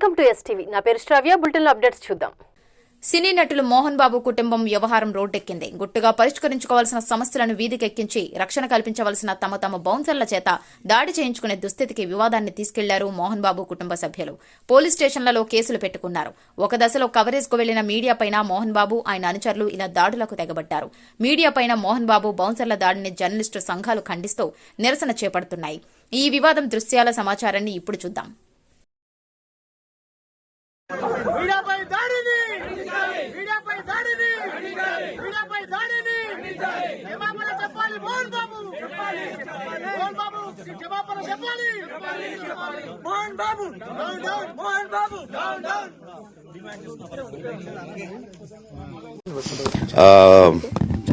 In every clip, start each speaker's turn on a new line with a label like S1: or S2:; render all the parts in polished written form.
S1: Welcome to STV. నా పేరు శ్రావ్య. బులెటిన్లో అప్డేట్స్ చూద్దాం.
S2: సినీ నటులు మోహన్ బాబు కుటుంబం వ్యవహారం రోడ్డెక్కింది. గుట్టుగా పరిష్కరించుకోవాల్సిన సమస్యలను వీధికెక్కించి రక్షణ కల్పించవలసిన తమ బౌన్సర్ల చేత దాడి చేయించుకునే దుస్థితికి వివాదాన్ని తీసుకెళ్లారు మోహన్ బాబు కుటుంబ సభ్యులు. పోలీస్ స్టేషన్లలో కేసులు పెట్టుకున్నారు. ఒక దశలో కవరేజ్ కు వెళ్లిన మీడియాపైన మోహన్ బాబు ఆయన అనుచరులు ఇలా దాడులకు తెగబడ్డారు. మీడియాపైన మోహన్ బాబు బౌన్సర్ల దాడిని జర్నలిస్టు సంఘాలు ఖండిస్తూ నిరసన చేపడుతున్నాయి. ఈ వివాదం దృశ్యాల సమాచారాన్ని ఇప్పుడు చూద్దాం.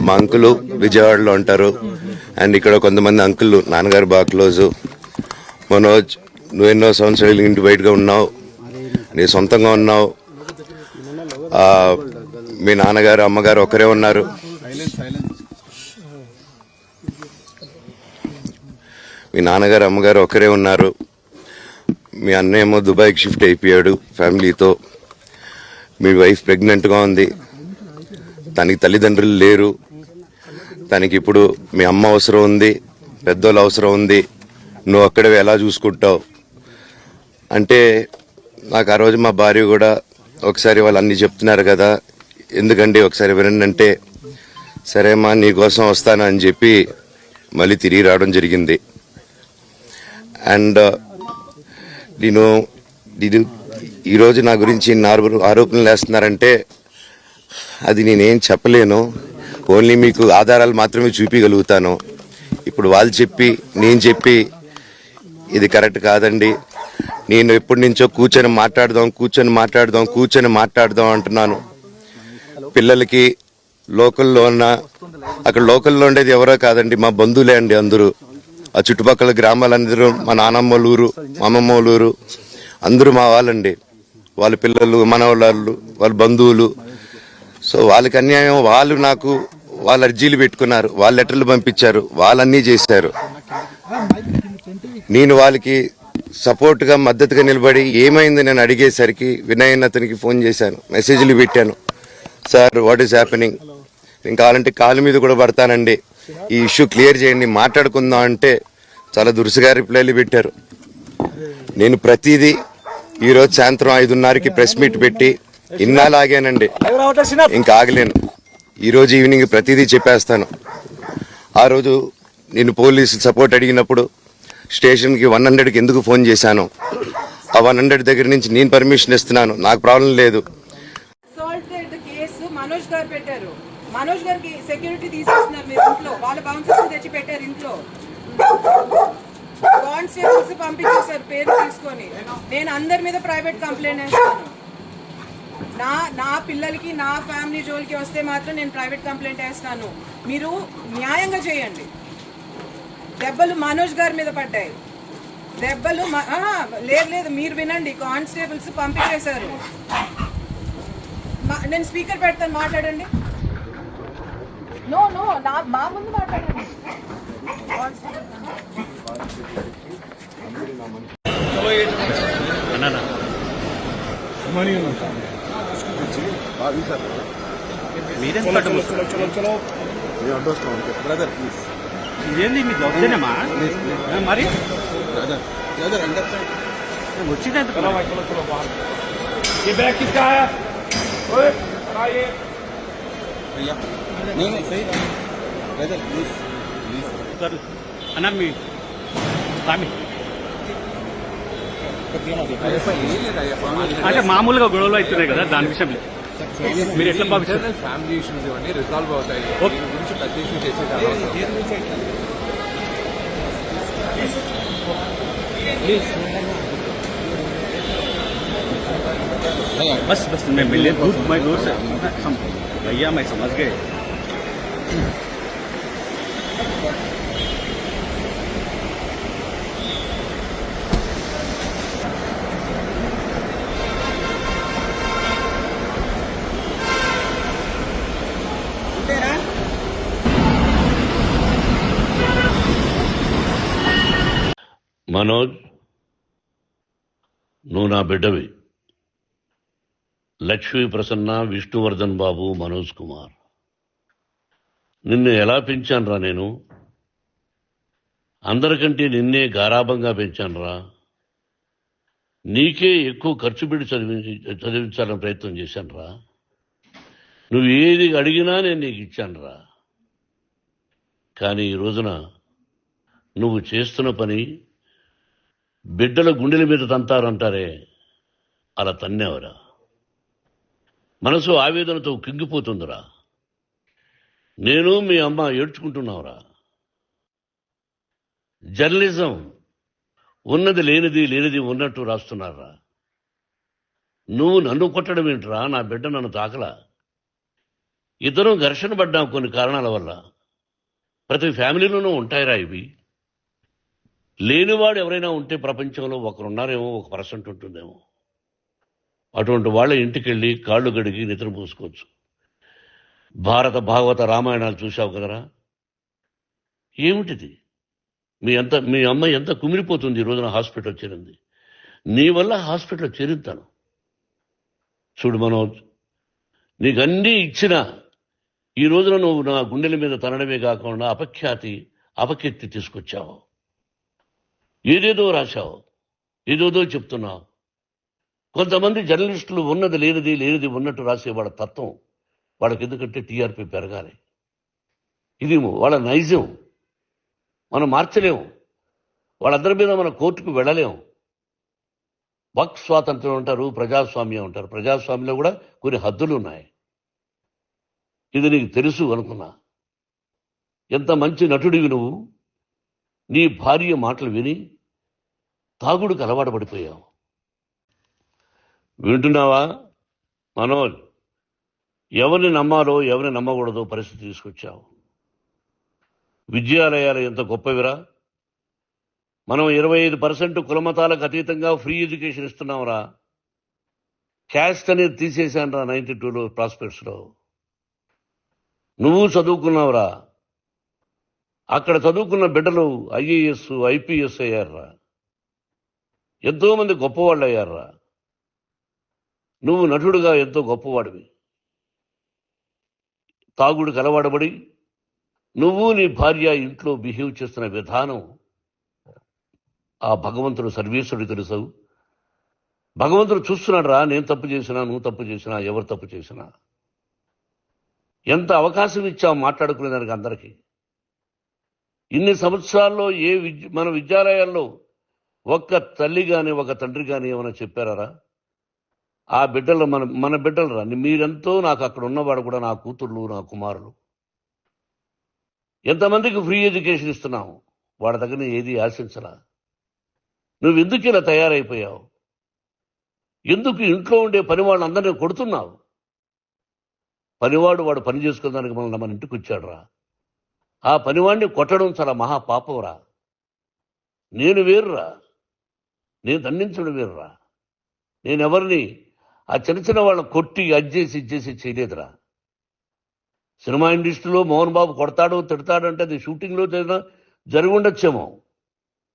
S3: మా అంకులు విజయవాడలో ఉంటారు. అండ్ ఇక్కడ కొంతమంది అంకులు నాన్నగారు బాగా క్లోజు. మనోజ్, నువ్వు ఎన్నో సంవత్సరాలు ఇంటి బయటగా ఉన్నావు, నీ సొంతంగా ఉన్నావు. మీ నాన్నగారు అమ్మగారు ఒకరే ఉన్నారు. మీ నాన్నగారు అమ్మగారు ఒకరే ఉన్నారు. మీ అన్నయ్య ఏమో దుబాయ్కి షిఫ్ట్ అయిపోయాడు ఫ్యామిలీతో. మీ వైఫ్ ప్రెగ్నెంట్గా ఉంది. తనకి తల్లిదండ్రులు లేరు. తనకి ఇప్పుడు మీ అమ్మ అవసరం ఉంది, పెద్దోళ్ళు అవసరం ఉంది. నువ్వు అక్కడ ఎలా చూసుకుంటావు అంటే, నాకు ఆ రోజు మా భార్య కూడా ఒకసారి వాళ్ళు అన్ని చెప్తున్నారు కదా, ఎందుకండి ఒకసారి వినండి అంటే, సరేమ్మా నీకోసం వస్తాను అని చెప్పి మళ్ళీ తిరిగి రావడం జరిగింది. అండ్ నేను ఈరోజు నా గురించి ఆరోపణలు వేస్తున్నారంటే అది నేనేం చెప్పలేను. ఓన్లీ మీకు ఆధారాలు మాత్రమే చూపించగలుగుతాను. ఇప్పుడు వాళ్ళు చెప్పి నేను చెప్పి ఇది కరెక్ట్ కాదండి, నేను ఎప్పటి నుంచో కూర్చొని మాట్లాడదాం అంటున్నాను. పిల్లలకి లోకల్లో అక్కడ లోకల్లో ఉండేది ఎవరో కాదండి, మా బంధువులే అండి అందరూ. ఆ చుట్టుపక్కల గ్రామాలందరూ మా నానమ్మోళ్ళ ఊరు, మా అమ్మమ్మోళ్ళ ఊరు అందరూ మా వాళ్ళండి. వాళ్ళ పిల్లలు, మనవాళ్ళు, వాళ్ళ బంధువులు. సో వాళ్ళకి అన్యాయం, వాళ్ళు నాకు వాళ్ళ అర్జీలు పెట్టుకున్నారు, వాళ్ళ లెటర్లు పంపించారు, వాళ్ళన్నీ చేశారు. నేను వాళ్ళకి సపోర్ట్గా మద్దతుగా నిలబడి ఏమైంది నేను అడిగేసరికి వినయ్ అతనికి ఫోన్ చేశాను, మెసేజ్లు పెట్టాను. సార్ వాట్ ఈస్ హ్యాపెనింగ్, నేను కావాలంటే కాలు మీద కూడా పడతానండి, ఈ ఇష్యూ క్లియర్ చేయండి, మాట్లాడుకుందాం అంటే చాలా దురుసుగా రిప్లైలు పెట్టారు. నేను ప్రతిదీ ఈరోజు సాయంత్రం 5:30కి ప్రెస్ మీట్ పెట్టి ఇన్నాళ్ళు ఆగానండి, ఇంకా ఆగలేను. ఈరోజు ఈవినింగ్ ప్రతిదీ చెప్పేస్తాను. ఆ రోజు నేను పోలీసు సపోర్ట్ అడిగినప్పుడు స్టేషన్కి 100కి ఎందుకు ఫోన్ చేశాను, ఆ 100 దగ్గర నుంచి నేను పర్మిషన్ ఇస్తున్నాను, నాకు ప్రాబ్లం లేదు.
S4: మనోజ్ గారు పెట్టారు, మనోజ్ గారికి సెక్యూరిటీ తీసేస్తున్నారు మీరు ఇంట్లో, వాళ్ళ బౌన్సర్స్ తెచ్చి పెట్టారు ఇంట్లో, కానిస్టేబుల్స్ పంపించేశారు పేరు తీసుకొని. నేను అందరి మీద ప్రైవేట్ కంప్లైంట్ వేస్తాను. నా పిల్లలకి నా ఫ్యామిలీ జోలికి వస్తే మాత్రం నేను ప్రైవేట్ కంప్లైంట్ వేస్తాను. మీరు న్యాయంగా చేయండి. దెబ్బలు మనోజ్ గారి మీద పడ్డాయి, దెబ్బలు లేదు మీరు వినండి, కానిస్టేబుల్స్ పంపించేశారు. నేను స్పీకర్ పెడతాను, మాట్లాడండి. నో మా ముందు మాట్లాడండి.
S5: ఇదేంది మీ దౌర్జన్యమా మరి? వచ్చింది అన్న మీ అంటే మామూలుగా గొడవలు అవుతున్నాయి కదా, దాని విషయంలో మీరు ఎట్లా భావిస్తారు?
S6: ఫ్యామిలీ ఇష్యూస్ ఇవన్నీ రిజాల్వ్ అవుతాయి, గురించి ప్రతి ఇష్యూ చేసే
S5: बस मैं मिले दूर से भैया मैं समझ गए.
S7: మనోజ్, నువ్వు నా బిడ్డవి. లక్ష్మీ ప్రసన్న, విష్ణువర్ధన్ బాబు, మనోజ్ కుమార్. నిన్ను ఎలా పెంచానురా నేను? అందరికంటే నిన్నే గారాభంగా పెంచానురా. నీకే ఎక్కువ ఖర్చు పెట్టి చదివించాలని ప్రయత్నం చేశానురా. నువ్వు ఏది అడిగినా నేను నీకు ఇచ్చానురా. కానీ ఈ రోజున నువ్వు చేస్తున్న పని బిడ్డల గుండెల మీద తంతారంటారే, అలా తన్నేవరా. మనసు ఆవేదనతో కింగిపోతుందిరా. నేను మీ అమ్మ ఏడ్చుకుంటున్నావురా. జర్నలిజం ఉన్నది లేనిది, లేనిది ఉన్నట్టు రాస్తున్నారా. నువ్వు నన్ను కొట్టడం ఏంట్రా? నా బిడ్డ నన్ను తాకలా. ఇద్దరం ఘర్షణ పడ్డాం కొన్ని కారణాల వల్ల. ప్రతి ఫ్యామిలీలోనూ ఉంటాయిరా ఇవి. లేనివాడు ఎవరైనా ఉంటే ప్రపంచంలో ఒకరున్నారేమో, 1% ఉంటుందేమో. అటువంటి వాళ్ళ ఇంటికి వెళ్ళి కాళ్ళు గడిగి నిద్ర పూసుకోవచ్చు. భారత భాగవత రామాయణాలు చూశావు కదరా. ఏమిటిది? మీ అమ్మ ఎంత కుమిలిపోతుంది ఈ రోజున హాస్పిటల్ చేరింది. నీ వల్ల హాస్పిటల్ చేరుతాను. చూడు మనోజ్, నీకు అన్నీ ఇచ్చినా ఈ రోజున నువ్వు నా గుండెల మీద తనడమే కాకుండా అపకీర్తి తీసుకొచ్చావు. ఏదేదో రాశావు, ఏదేదో చెప్తున్నావు. కొంతమంది జర్నలిస్టులు ఉన్నది లేనిది, లేనిది ఉన్నట్టు రాసే వాళ్ళ తత్వం వాళ్ళకి ఎందుకంటే టీఆర్పీ పెరగాలి. ఇది వాళ్ళ నైజం. మనం మార్చలేము. వాళ్ళందరి మీద మన కోర్టుకు వెళ్ళలేము. వాక్ స్వాతంత్రం అంటారు, ప్రజాస్వామ్యం అంటారు. ప్రజాస్వామ్యంలో కూడా కొన్ని హద్దులు ఉన్నాయి. ఇది నీకు తెలుసు అనుకున్నా. ఎంత మంచి నటుడివి నువ్వు. నీ భార్య మాటలు విని తాగుడుకు అలవాటు పడిపోయావు. వింటున్నావా మనోజ్? ఎవరిని నమ్మాలో ఎవరిని నమ్మకూడదో పరిస్థితి తీసుకొచ్చావు. విద్యాలయాలు ఎంత గొప్పవిరా. మనం 25% కులమతాలకు అతీతంగా ఫ్రీ ఎడ్యుకేషన్ ఇస్తున్నాంరా. క్యాస్ట్ అనేది తీసేశానరా 92లో ప్రాస్పెక్ట్స్లో. నువ్వు చదువుకున్నావురా. అక్కడ చదువుకున్న బిడ్డలు IAS, IPS అయ్యారా. ఎంతో మంది గొప్పవాళ్ళు అయ్యారా. నువ్వు నటుడుగా ఎంతో గొప్పవాడివి. తాగుడుకు అలవాడబడి నువ్వు నీ భార్య ఇంట్లో బిహేవ్ చేస్తున్న విధానం ఆ భగవంతుడు సర్వేశ్వరుడు తెలుసు. భగవంతుడు చూస్తున్నాడు రా. నేను తప్పు చేసినా, నువ్వు తప్పు చేసినా, ఎవరు తప్పు చేసినా. ఎంత అవకాశం ఇచ్చావు మాట్లాడుకునేదానికి అందరికీ. ఇన్ని సంవత్సరాల్లో మన విద్యాలయాల్లో ఒక్క తల్లి కానీ ఒక తండ్రి కానీ ఏమైనా చెప్పారా? ఆ బిడ్డలు మన బిడ్డలు రా. మీరెంతో నాకు అక్కడ ఉన్నవాడు కూడా నా కూతుర్లు, నా కుమారులు. ఎంతమందికి ఫ్రీ ఎడ్యుకేషన్ ఇస్తున్నావు. వాడి దగ్గర ఏది ఆశించరా. నువ్వు ఎందుకు ఇలా తయారైపోయావు? ఎందుకు ఇంట్లో ఉండే పని వాళ్ళందరినీ కొడుతున్నావు? పనివాడు వాడు పని చేసుకునేదానికి మన ఇంటికి వచ్చాడు రా. ఆ పనివాడిని కొట్టడం చాలా మహాపాపంరా. నేను వేరురా. నేను దండించడం వేరురా. నేనెవరిని ఆ చిన్న చిన్న వాళ్ళని కొట్టి ఇచ్చేసి చేయలేదురా. సినిమా ఇండస్ట్రీలో మోహన్ బాబు కొడతాడు, తిడతాడు అంటే అది షూటింగ్లో జరిగి ఉండొచ్చేమో.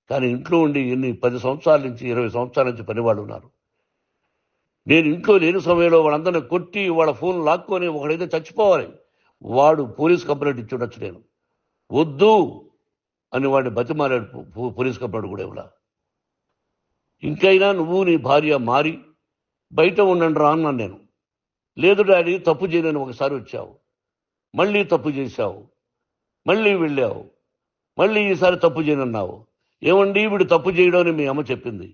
S7: కానీ ఇంట్లో ఉండి 10 సంవత్సరాల నుంచి 20 సంవత్సరాల నుంచి పనివాళ్ళు ఉన్నారు. నేను ఇంట్లో లేని సమయంలో వాళ్ళందరినీ కొట్టి వాళ్ళ ఫోన్ లాక్కొని ఒకడైతే చచ్చిపోవాలి. వాడు పోలీస్ కంప్లైంట్ ఇచ్చి ఉండొచ్చు. నేను వద్దు అని వాడిని బతిమాలాడు. పోలీస్ కంప్లైంట్ కూడా ఇవ్వలా. ఇంకైనా నువ్వు నీ భార్య మారి బయట ఉండండి రా అన్నాను నేను. లేదు డాడీ, తప్పు చేయలేని ఒకసారి వచ్చావు, మళ్ళీ తప్పు చేశావు, మళ్ళీ వెళ్ళావు, మళ్ళీ ఈసారి తప్పు చేయనన్నావు. ఏమండి వీడు తప్పు చేయడం అని మీ అమ్మ చెప్పింది.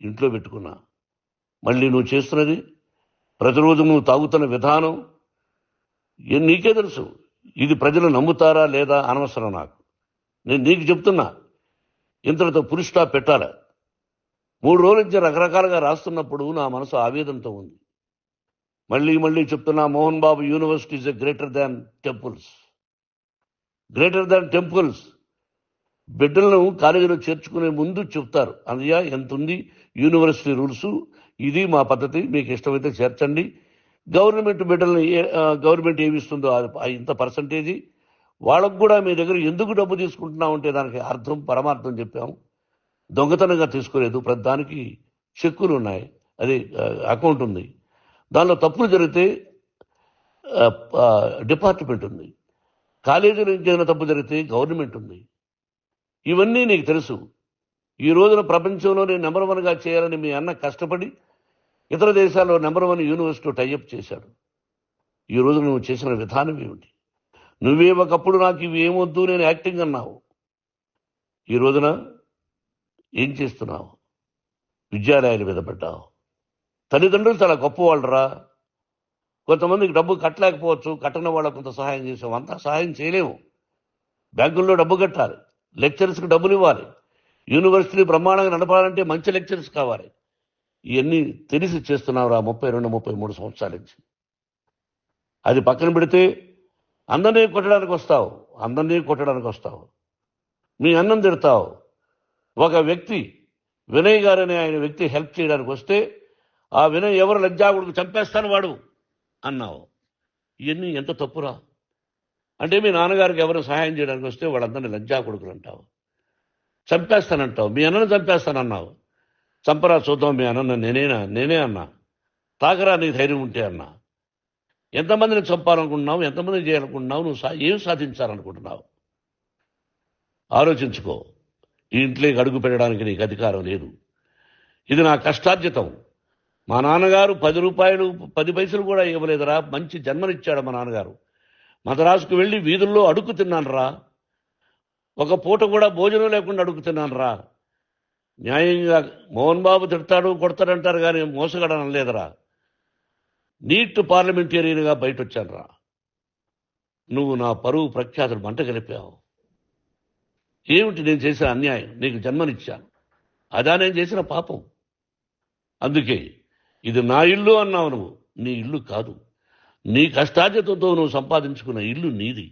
S7: ఇంట్లో పెట్టుకున్నా. మళ్ళీ నువ్వు చేస్తున్నది, ప్రతిరోజు నువ్వు తాగుతున్న విధానం నీకే తెలుసు. ఇది ప్రజలు నమ్ముతారా లేదా అనవసరం నాకు. నేను నీకు చెప్తున్నా, ఇంతటితో పులి స్టాప్ పెట్టాలి. 3 రోజుల నుంచి రకరకాలుగా రాస్తున్నప్పుడు నా మనసు ఆవేదనతో ఉంది. మళ్ళీ చెప్తున్నా, Mohan Babu university is greater than temples. Greater than temples. బిడ్డలను కాలేజీలో చేర్చుకునే ముందు చెప్తారు, అన్నయ్య ఎంత ఉంది యూనివర్సిటీ రూల్స్, ఇది మా పద్ధతి, మీకు ఇష్టమైతే చేర్చండి. గవర్నమెంట్ బిడ్డల్ని గవర్నమెంట్ ఏమిస్తుందో ఇంత పర్సంటేజీ, వాళ్ళకు కూడా మీ దగ్గర ఎందుకు డబ్బు తీసుకుంటున్నామంటే దానికి అర్థం పరమార్థం చెప్పాము. దొంగతనంగా తీసుకోలేదు. ప్రతి దానికి చెక్కులు ఉన్నాయి, అది అకౌంట్ ఉంది. దానిలో తప్పులు జరిగితే డిపార్ట్మెంట్ ఉంది, కాలేజీలో ఇంకేమైనా తప్పు జరిగితే గవర్నమెంట్ ఉంది. ఇవన్నీ నీకు తెలుసు. ఈ రోజున ప్రపంచంలోనే నెంబర్ 1గా చేయాలని మీ అన్న కష్టపడి ఇతర దేశాల్లో నెంబర్ 1 యూనివర్సిటీ టైఅప్ చేశాడు. ఈ రోజు నువ్వు చేసిన విధానం ఏమిటి? నువ్వే ఒకప్పుడు నాకు ఇవి ఏమొద్దు నేను యాక్టింగ్ అన్నావు. ఈ రోజున ఏం చేస్తున్నావు? విద్యాలయాల మీద పడ్డావు. తల్లిదండ్రులు చాలా గొప్పవాళ్ళరా. కొంతమందికి డబ్బు కట్టలేకపోవచ్చు, కట్టని వాళ్ళకు కొంత సహాయం చేసాం. అంతా సహాయం చేయలేము. బ్యాంకుల్లో డబ్బు కట్టాలి, లెక్చరర్స్కి డబ్బులు ఇవ్వాలి, యూనివర్సిటీ బ్రహ్మాండంగా నడపాలంటే మంచి లెక్చరర్స్ కావాలి. ఇవన్నీ తెలిసి చేస్తున్నావురా 32-33 సంవత్సరాల నుంచి. అది పక్కన పెడితే అందరినీ కొట్టడానికి వస్తావు, మీ అన్నం తిడతావు. ఒక వ్యక్తి వినయ్ గారనే ఆయన వ్యక్తి హెల్ప్ చేయడానికి వస్తే ఆ వినయ్ ఎవరు లజ్జాగుడికి చంపేస్తాను వాడు అన్నావు. ఇవన్నీ ఎంత తప్పురా? అంటే మీ నాన్నగారికి ఎవరు సహాయం చేయడానికి వస్తే వాళ్ళందరినీ లజ్జాకుడుకులు అంటావు, చంపేస్తానంటావు. మీ అన్నను చంపేస్తానన్నావు. చంపరా చూద్దాం మీ అన్న. నేనే అన్నా. తాకరా నీ ధైర్యం ఉంటే అన్నా. ఎంతమందిని చంపాలనుకుంటున్నావు? ఎంతమందిని చేయాలనుకుంటున్నావు? నువ్వు ఏం సాధించాలనుకుంటున్నావు? ఆలోచించుకో. ఈ ఇంట్లోకి అడుగు పెట్టడానికి నీకు అధికారం లేదు. ఇది నా కష్టార్జితం. మా నాన్నగారు 10 రూపాయలు 10 పైసలు కూడా ఇవ్వలేదురా. మంచి జన్మనిచ్చాడు మా నాన్నగారు. మద్రాసుకు వెళ్ళి వీధుల్లో అడుగు తిన్నానురా. ఒక పూట కూడా భోజనం లేకుండా అడుగు తిన్నానురా. న్యాయంగా మోహన్ బాబు తిడతాడు కొడతాడంటారు కానీ మోసగడనం లేదురా. నీట్ పార్లమెంటేరియన్గా బయట వచ్చానురా. నువ్వు నా పరువు ప్రఖ్యాతులు మంట గెలిపావు. ఏమిటి నేను చేసిన అన్యాయం? నీకు జన్మనిచ్చాను, అదా నేను చేసిన పాపం. అందుకే ఇది నా ఇల్లు అన్నావు. నువ్వు నీ ఇల్లు కాదు. నీ కష్టార్జితంతో నువ్వు సంపాదించుకున్న ఇల్లు నీది.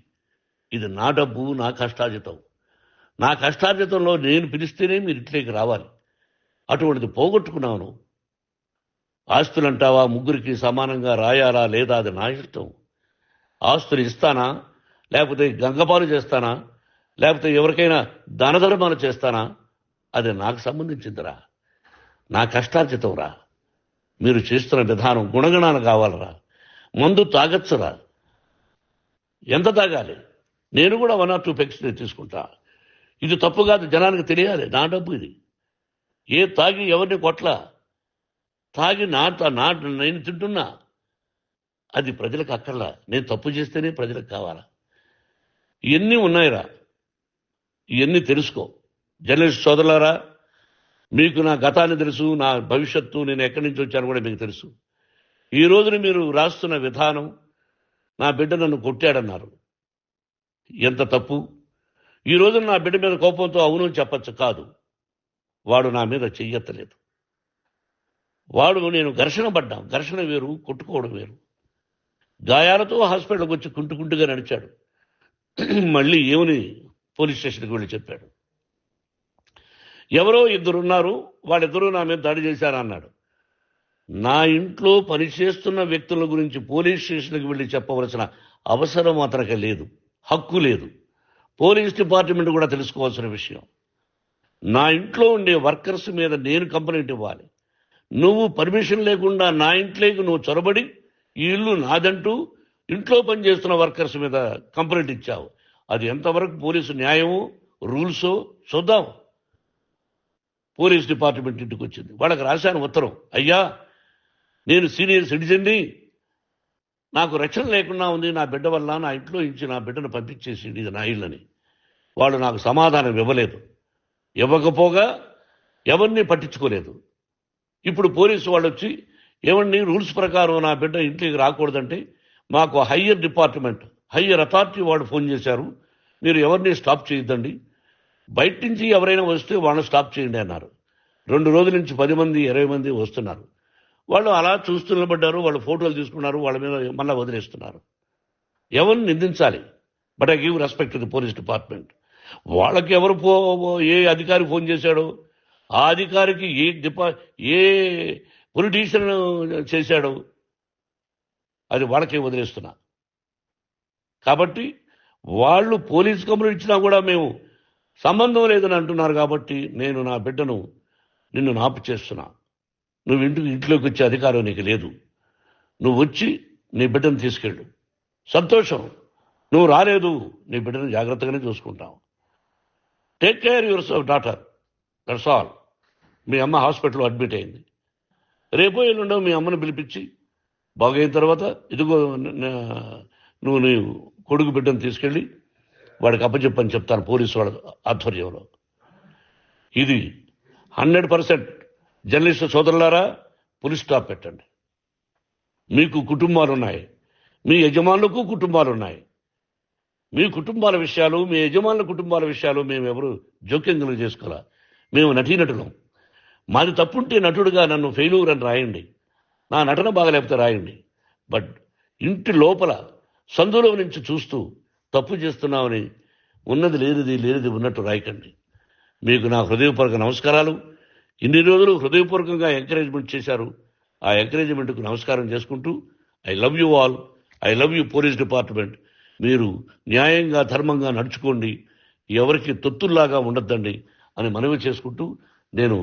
S7: ఇది నా డబ్బు, నా కష్టార్జితం. నా కష్టార్జితంలో నేను పిలిస్తేనే మీరు ఇంట్లోకి రావాలి. అటువంటిది పోగొట్టుకున్నావు నువ్వు. ఆస్తులు అంటావా? ముగ్గురికి సమానంగా రాయాలా లేదా అది నా ఇష్టం. ఆస్తులు ఇస్తానా, లేకపోతే గంగపాలు చేస్తానా, లేకపోతే ఎవరికైనా దానధర్మాలు చేస్తానా, అది నాకు సంబంధించిందిరా. నా కష్టార్జితం రా. మీరు చేస్తున్న విధానం గుణగణాలు కావాలరా. మందు తాగచ్చురా. ఎంత తాగాలి? నేను కూడా 1 or 2 పెగ్స్ తీసుకుంటా. ఇది తప్పు కాదు, జనానికి తెలియాలి. నా డబ్బు ఇది. తాగి ఎవరిని కొట్లా, తాగి నేను తింటున్నా. అది ప్రజలకు అక్కర్లా. నేను తప్పు చేస్తేనే ప్రజలకు కావాలా. ఇవన్నీ ఉన్నాయిరా. ఇవన్నీ తెలుసుకో. జర్నలిస్ట్ సోదరులారా, మీకు నా గతాన్ని తెలుసు, నా భవిష్యత్తు, నేను ఎక్కడి నుంచి వచ్చాను కూడా మీకు తెలుసు. ఈ రోజున మీరు రాస్తున్న విధానం, నా బిడ్డ నన్ను కొట్టాడన్నారు. ఎంత తప్పు! ఈ రోజున నా బిడ్డ మీద కోపంతో అవును చెప్పచ్చు. కాదు, వాడు నా మీద చెయ్యెత్తలేదు. నేను ఘర్షణ పడ్డాం. ఘర్షణ వేరు, కొట్టుకోవడం వేరు. గాయాలతో హాస్పిటల్కి వచ్చి కుంటుకుంటుగా నడిచాడు. మళ్ళీ ఏమని పోలీస్ స్టేషన్కి వెళ్ళి చెప్పాడు. ఎవరో 2 ఉన్నారు, వాళ్ళిద్దరూ నా మీద దాడి చేశారన్నాడు. నా ఇంట్లో పనిచేస్తున్న వ్యక్తుల గురించి పోలీస్ స్టేషన్కి వెళ్ళి చెప్పవలసిన అవసరం అతనికి లేదు, హక్కు లేదు. పోలీస్ డిపార్ట్మెంట్ కూడా తెలుసుకోవాల్సిన విషయం. నా ఇంట్లో ఉండే వర్కర్స్ మీద నేను కంప్లైంట్ ఇవ్వాలి. నువ్వు పర్మిషన్ లేకుండా నా ఇంట్లోకి నువ్వు చొరబడి ఈ ఇల్లు నాదంటూ ఇంట్లో పనిచేస్తున్న వర్కర్స్ మీద కంప్లైంట్ ఇచ్చావు. అది ఎంతవరకు పోలీసు న్యాయమో రూల్సో చూద్దాం. పోలీస్ డిపార్ట్మెంట్ ఇంటికి వచ్చింది. వాళ్ళకి రాశాను ఉత్తరం. అయ్యా, నేను సీనియర్ సిటిజన్ని, నాకు రక్షణ లేకుండా ఉంది. నా బిడ్డ వల్ల నా ఇంట్లో నుంచి నా బిడ్డను పంపించేసి ఇది నా ఇల్లని. వాళ్ళు నాకు సమాధానం ఇవ్వలేదు. ఇవ్వకపోగా ఎవరిని పట్టించుకోలేదు. ఇప్పుడు పోలీసు వాళ్ళు వచ్చి ఏమండి రూల్స్ ప్రకారం నా బిడ్డ ఇంట్లోకి రాకూడదంటే మాకు హయ్యర్ డిపార్ట్మెంట్, హయ్యర్ అథారిటీ వాళ్ళు ఫోన్ చేశారు. మీరు ఎవరిని స్టాప్ చేయొద్దండి, బయట నుంచి ఎవరైనా వస్తే వాళ్ళని స్టాప్ చేయండి అన్నారు. 2 రోజుల నుంచి 10 మంది 20 మంది వస్తున్నారు. వాళ్ళు అలా చూస్తూ నిలబడ్డారు. వాళ్ళు ఫోటోలు తీసుకున్నారు, వాళ్ళ మీద మళ్ళీ వదిలేస్తున్నారు. ఎవరిని నిందించాలి? But I give respect to the police department. వాళ్ళకి ఎవరు ఏ అధికారి ఫోన్ చేశాడో, ఆ అధికారికి ఏ పొలిటీషియన్ చేశాడో అది వాళ్ళకే వదిలేస్తున్నా. కాబట్టి వాళ్ళు పోలీస్ కంప్లైంట్ ఇచ్చినా కూడా మేము సంబంధం లేదని అంటున్నారు. కాబట్టి నేను నా బిడ్డను నిన్ను నాపు చేస్తున్నా. నువ్వు ఇంట్లోకి వచ్చే అధికారం నీకు లేదు. నువ్వు వచ్చి నీ బిడ్డను తీసుకెళ్ళు. సంతోషం. నువ్వు రాలేదు, నీ బిడ్డను జాగ్రత్తగానే చూసుకుంటావు. Take care your daughter, that's all. మీ అమ్మ హాస్పిటల్లో అడ్మిట్ అయింది. రేపో ఎల్లుండో మీ అమ్మను పిలిపించి బాగైన తర్వాత ఇదిగో నువ్వు నీ కొడుకు బిడ్డను తీసుకెళ్ళి వాడికి అప్పచెప్పని చెప్తాను పోలీసు వాళ్ళ ఆధ్వర్యంలో. ఇది 100% జర్నలిస్టు సోదరులారా, పులి స్టాప్ పెట్టండి. మీకు కుటుంబాలు ఉన్నాయి, మీ యజమానులకు కుటుంబాలు ఉన్నాయి. మీ కుటుంబాల విషయాలు, మీ యజమానుల కుటుంబాల విషయాలు మేము ఎవరు జోక్యం కలుగు చేసుకోవాలా. మేము నటీనటులం. మాది తప్పుంటే నటుడుగా నన్ను ఫెయిల్యూర్ అని రాయండి, నా నటన బాగలేకపోతే రాయండి. బట్ ఇంటి లోపల సందులో నుంచి చూస్తూ తప్పు చేస్తున్నామని ఉన్నది లేనిది ఉన్నట్టు రాయకండి. మీకు నా హృదయపూర్వక నమస్కారాలు. ఇన్ని రోజులు హృదయపూర్వకంగా ఎంకరేజ్మెంట్ చేశారు. ఆ ఎంకరేజ్మెంట్కు నమస్కారం చేసుకుంటూ I love you all. I love you police department. మీరు న్యాయంగా ధర్మంగా నడుచుకోండి, ఎవరికి తొత్తుల్లాగా ఉండొద్దండి అని మనవి చేసుకుంటూ నేను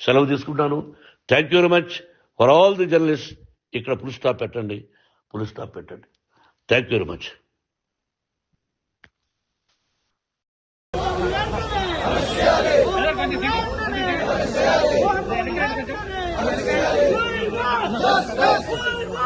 S7: సెలవు తీసుకుంటాను. Thank you very much for all the journalist. ఇక్కడ ఫుల్ స్టాప్ పెట్టండి, ఫుల్ స్టాప్ పెట్టండి. Thank you very much.
S8: Justice!